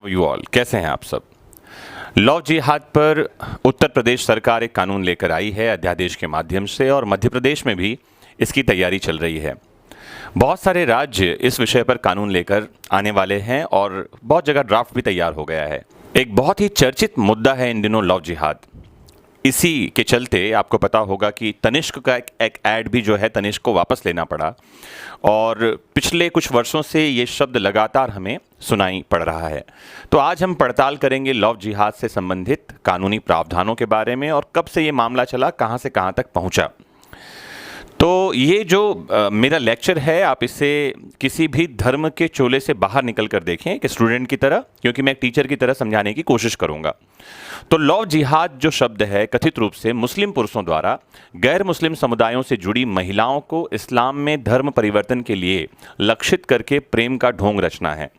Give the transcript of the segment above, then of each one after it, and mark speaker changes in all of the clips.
Speaker 1: You all कैसे हैं आप सब। लव जिहाद पर उत्तर प्रदेश सरकार एक कानून लेकर आई है अध्यादेश के माध्यम से, और मध्य प्रदेश में भी इसकी तैयारी चल रही है। बहुत सारे राज्य इस विषय पर कानून लेकर आने वाले हैं और बहुत जगह ड्राफ्ट भी तैयार हो गया है। एक बहुत ही चर्चित मुद्दा है इन दिनों लव जिहाद। इसी के चलते आपको पता होगा कि तनिष्क का एक ऐड भी जो है तनिष्क को वापस लेना पड़ा, और पिछले कुछ वर्षों से ये शब्द लगातार हमें सुनाई पड़ रहा है। तो आज हम पड़ताल करेंगे लव जिहाद से संबंधित कानूनी प्रावधानों के बारे में, और कब से ये मामला चला, कहाँ से कहाँ तक पहुँचा। तो ये जो मेरा लेक्चर है, आप इसे किसी भी धर्म के चोले से बाहर निकल कर देखें एक स्टूडेंट की तरह, क्योंकि मैं एक टीचर की तरह समझाने की कोशिश करूंगा। तो लव जिहाद जो शब्द है कथित रूप से मुस्लिम पुरुषों द्वारा गैर मुस्लिम समुदायों से जुड़ी महिलाओं को इस्लाम में धर्म परिवर्तन के लिए लक्षित करके प्रेम का ढोंग रचना है।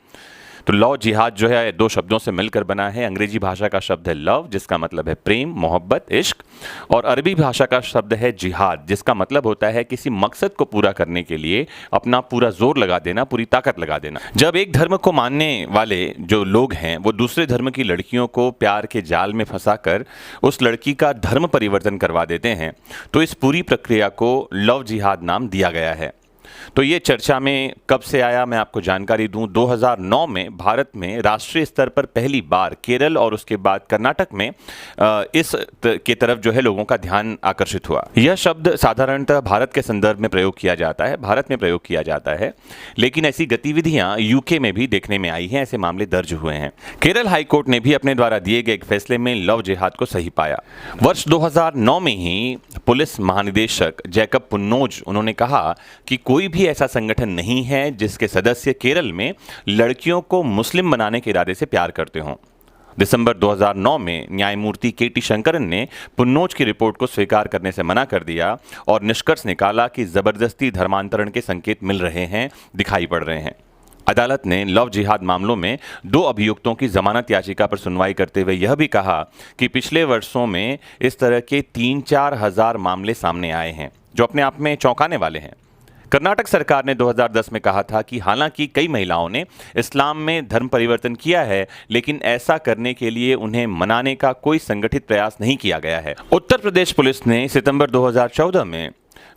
Speaker 1: तो लव जिहाद जो है दो शब्दों से मिलकर बना है। अंग्रेजी भाषा का शब्द है लव, जिसका मतलब है प्रेम, मोहब्बत, इश्क, और अरबी भाषा का शब्द है जिहाद, जिसका मतलब होता है किसी मकसद को पूरा करने के लिए अपना पूरा जोर लगा देना, पूरी ताकत लगा देना। जब एक धर्म को मानने वाले जो लोग हैं वो दूसरे धर्म की लड़कियों को प्यार के जाल में फंसाकर उस लड़की का धर्म परिवर्तन करवा देते हैं, तो इस पूरी प्रक्रिया को लव जिहाद नाम दिया गया है। तो ये चर्चा में कब से आया, मैं आपको जानकारी दूं। 2009 में भारत में राष्ट्रीय स्तर पर पहली बार केरल और उसके बाद कर्नाटक में इस की तरफ जो है लोगों का ध्यान आकर्षित हुआ। यह शब्द साधारणतः भारत के संदर्भ में प्रयोग किया जाता है, भारत में प्रयोग किया जाता है, लेकिन ऐसी गतिविधियां यूके में भी देखने में आई हैं, ऐसे मामले दर्ज हुए हैं। केरल हाईकोर्ट ने भी अपने द्वारा दिए गए एक फैसले में लव जिहाद को सही पाया। वर्ष 2009 में ही पुलिस महानिदेशक जैकब पुन्नोज उन्होंने कहा कि कोई भी ऐसा संगठन नहीं है जिसके सदस्य केरल में लड़कियों को मुस्लिम बनाने के इरादे से प्यार करते हों। दिसंबर 2009 में न्यायमूर्ति के.टी. शंकरन ने पुन्नोज की रिपोर्ट को स्वीकार करने से मना कर दिया और निष्कर्ष निकाला कि जबरदस्ती धर्मांतरण के संकेत मिल रहे हैं, दिखाई पड़ रहे हैं। अदालत ने लव जिहाद मामलों में 2 अभियुक्तों की जमानत याचिका पर सुनवाई करते हुए यह भी कहा कि पिछले वर्षों में इस तरह के 3-4 हजार मामले सामने आए हैं, जो अपने आप में चौंकाने वाले हैं। कर्नाटक सरकार ने 2010 में कहा था कि हालांकि कई महिलाओं ने इस्लाम में धर्म परिवर्तन किया है, लेकिन ऐसा करने के लिए उन्हें मनाने का कोई संगठित प्रयास नहीं किया गया है। उत्तर प्रदेश पुलिस ने सितंबर 2014 में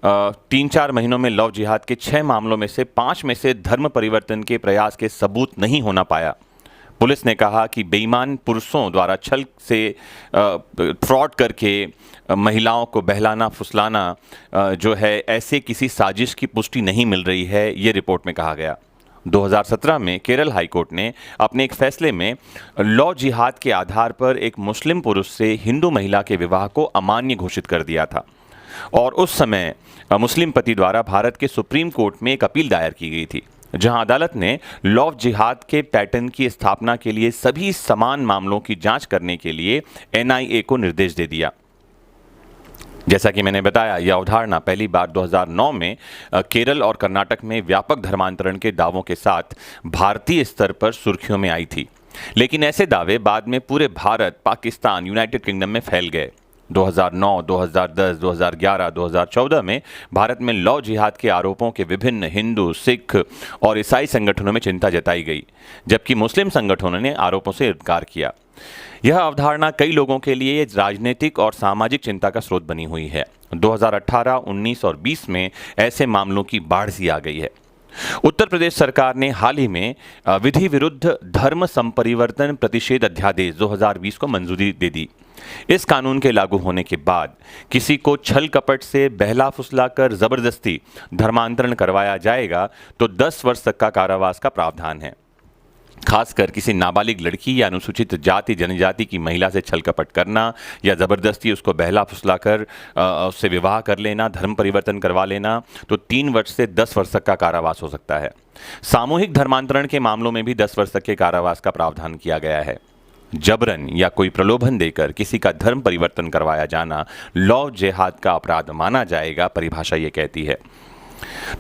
Speaker 1: 3-4 महीनों में लव जिहाद के 6 मामलों में से 5 में से धर्म परिवर्तन के प्रयास के सबूत नहीं होना पाया। पुलिस ने कहा कि बेईमान पुरुषों द्वारा छल से फ्रॉड करके महिलाओं को बहलाना फुसलाना जो है, ऐसे किसी साजिश की पुष्टि नहीं मिल रही है, ये रिपोर्ट में कहा गया। 2017 में केरल हाईकोर्ट ने अपने एक फैसले में लव जिहाद के आधार पर एक मुस्लिम पुरुष से हिंदू महिला के विवाह को अमान्य घोषित कर दिया था, और उस समय मुस्लिम पति द्वारा भारत के सुप्रीम कोर्ट में एक अपील दायर की गई थी, जहां अदालत ने लव जिहाद के पैटर्न की स्थापना के लिए सभी समान मामलों की जांच करने के लिए एनआईए को निर्देश दे दिया। जैसा कि मैंने बताया, यह अवधारणा पहली बार 2009 में केरल और कर्नाटक में व्यापक धर्मांतरण के दावों के साथ भारतीय स्तर पर सुर्खियों में आई थी, लेकिन ऐसे दावे बाद में पूरे भारत, पाकिस्तान, यूनाइटेड किंगडम में फैल गए। 2009, 2010, 2011, 2014 में भारत में लव जिहाद के आरोपों के विभिन्न हिंदू, सिख और ईसाई संगठनों में चिंता जताई गई, जबकि मुस्लिम संगठनों ने आरोपों से इनकार किया। यह अवधारणा कई लोगों के लिए राजनीतिक और सामाजिक चिंता का स्रोत बनी हुई है। 2018, 19 और 20 में ऐसे मामलों की बाढ़ सी आ गई है। उत्तर प्रदेश सरकार ने हाल ही में विधि विरुद्ध धर्म संपरिवर्तन प्रतिषेध अध्यादेश 2020 को मंजूरी दे दी। इस कानून के लागू होने के बाद किसी को छल कपट से बहला फुसलाकर जबरदस्ती धर्मांतरण करवाया जाएगा तो 10 वर्ष तक का कारावास का प्रावधान है। खासकर किसी नाबालिग लड़की या अनुसूचित जाति जनजाति की महिला से छल कपट करना या ज़बरदस्ती उसको बहला फुसलाकर उससे विवाह कर लेना, धर्म परिवर्तन करवा लेना, तो 3 वर्ष से 10 वर्ष तक का कारावास हो सकता है। सामूहिक धर्मांतरण के मामलों में भी 10 वर्ष तक के कारावास का प्रावधान किया गया है। जबरन या कोई प्रलोभन देकर किसी का धर्म परिवर्तन करवाया जाना लव जिहाद का अपराध माना जाएगा, परिभाषा ये कहती है।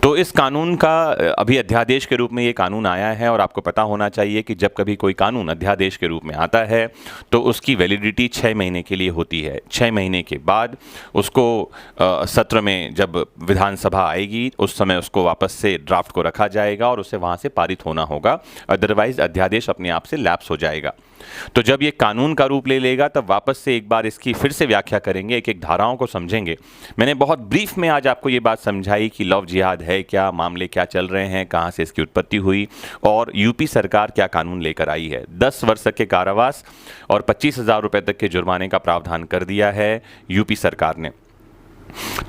Speaker 1: तो इस कानून का अभी अध्यादेश के रूप में ये कानून आया है और आपको पता होना चाहिए कि जब कभी कोई कानून अध्यादेश के रूप में आता है तो उसकी वैलिडिटी 6 महीने के लिए होती है। 6 महीने के बाद उसको सत्र में जब विधानसभा आएगी उस समय उसको वापस से ड्राफ्ट को रखा जाएगा और उसे वहाँ से पारित होना होगा, अदरवाइज अध्यादेश अपने आप से लैप्स हो जाएगा। तो जब ये कानून का रूप ले लेगा तब वापस से एक बार इसकी फिर से व्याख्या करेंगे, एक एक धाराओं को समझेंगे। मैंने बहुत ब्रीफ में आज आपको ये बात समझाई कि लव जिहाद है क्या, मामले क्या चल रहे हैं, कहाँ से इसकी उत्पत्ति हुई और यूपी सरकार क्या कानून लेकर आई है। 10 वर्ष तक के कारावास और 25,000 रुपये तक के जुर्माने का प्रावधान कर दिया है यूपी सरकार ने।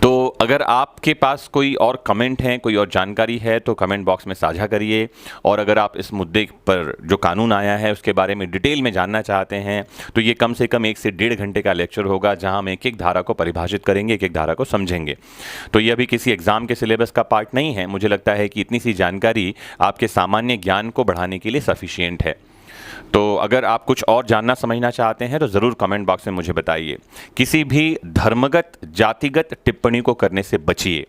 Speaker 1: तो अगर आपके पास कोई और कमेंट है, कोई और जानकारी है तो कमेंट बॉक्स में साझा करिए। और अगर आप इस मुद्दे पर जो कानून आया है उसके बारे में डिटेल में जानना चाहते हैं तो ये कम से कम 1 से 1.5 घंटे का लेक्चर होगा जहां हम एक एक धारा को परिभाषित करेंगे, एक एक धारा को समझेंगे। तो ये अभी किसी एग्जाम के सिलेबस का पार्ट नहीं है। मुझे लगता है कि इतनी सी जानकारी आपके सामान्य ज्ञान को बढ़ाने के लिए सफिशिएंट है। तो अगर आप कुछ और जानना समझना चाहते हैं तो ज़रूर कमेंट बॉक्स में मुझे बताइए। किसी भी धर्मगत जातिगत टिप्पणी को करने से बचिए।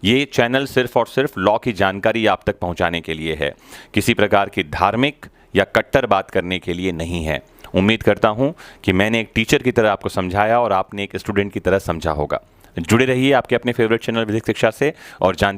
Speaker 1: ये चैनल सिर्फ और सिर्फ लॉ की जानकारी आप तक पहुंचाने के लिए है, किसी प्रकार की धार्मिक या कट्टर बात करने के लिए नहीं है। उम्मीद करता हूं कि मैंने एक टीचर की तरह आपको समझाया और आपने एक स्टूडेंट की तरह समझा होगा। जुड़े रहिए आपके अपने फेवरेट चैनल विधिक शिक्षा से और जानते